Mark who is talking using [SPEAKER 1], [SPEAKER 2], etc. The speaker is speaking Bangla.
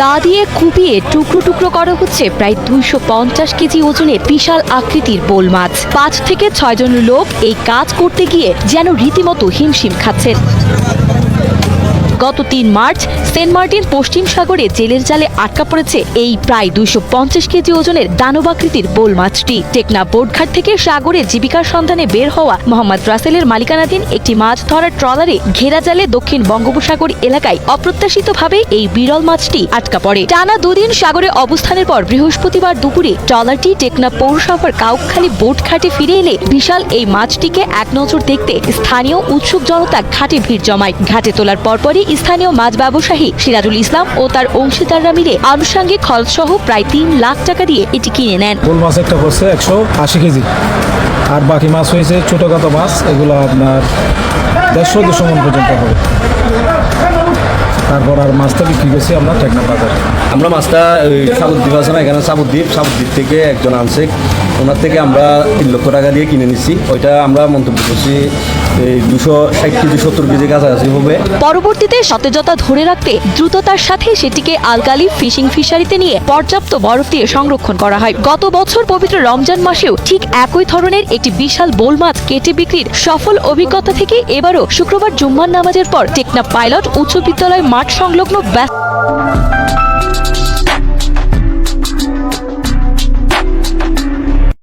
[SPEAKER 1] দা দিয়ে কুপিয়ে টুকরো টুকরো করা হচ্ছে প্রায় 250 কেজি ওজনের বিশাল আকৃতির বোল মাছ। 5 থেকে 6 জন লোক এই কাজ করতে গিয়ে যেন রীতিমতো হিমশিম খাচ্ছেন। গত 3 মার্চ সেন্ট মার্টিন পশ্চিম সাগরে জেলের জালে আটকা পড়েছে এই প্রায় 250 কেজি ওজনের দানবাকৃতির বোল মাছটি। টেকনাফ বোটঘাট থেকে সাগরে জীবিকার সন্ধানে বের হওয়া মোহাম্মদ রাসেলের মালিকানাধীন একটি মাছ ধরার ট্রলারে ঘেরা জালে দক্ষিণ বঙ্গোপসাগর এলাকায় অপ্রত্যাশিতভাবে এই বিরল মাছটি আটকা পড়ে। টানা 2 দিন সাগরে অবস্থানের পর বৃহস্পতিবার দুপুরে ট্রলারটি টেকনাফ পৌরসভার কাউখালী বোটঘাটে ফিরে এলে বিশাল এই মাছটিকে এক নজর দেখতে স্থানীয় উৎসুক জনতা ঘাটে ভিড় জমায়। ঘাটে তোলার পরপরই স্থানীয় মাছ ব্যবসায়ী সিরাজুল ইসলাম ও তার অংশীদাররা মিলে আনুষঙ্গিক খরচ সহ প্রায় 3 লাখ টাকা দিয়ে এটি কিনে নেন।
[SPEAKER 2] বোল মাছ একটা পড়ছে 180 কেজি, আর বাকি মাছ হয়েছে ছোটখাটো মাছ, এগুলো আপনার 150-200 মণ পর্যন্ত হবে। তারপর আর মাছটা বিক্রি করছি আমরা টেকনাফ বাজারে।
[SPEAKER 3] আমরা মাছটা ওই সাবুদ্বীপ আছে না, এখানে সাবুদ্বীপ থেকে একজন আনছে, ওনার থেকে আমরা 3 লক্ষ টাকা দিয়ে কিনে নিচ্ছি। ওইটা আমরা মন্তব্য করছি 260 কেজি 70 কেজি কাছাকাছি হবে।
[SPEAKER 1] পরবর্তীতে সতেজতা ধরে রাখতে দ্রুততার সাথে সেটিকে আলকালি ফিশিং ফিশারিতে নিয়ে পর্যাপ্ত বরফ দিয়ে সংরক্ষণ করা হয়। গত বছর পবিত্র রমজান মাসেও ঠিক একই ধরনের একটি বিশাল বোল মাছ কেটে বিক্রির সফল অভিজ্ঞতা থেকে এবারও শুক্রবার জুম্মার নামাজের পর টেকনাফ পাইলট উচ্চ বিদ্যালয় মাঠ সংলগ্ন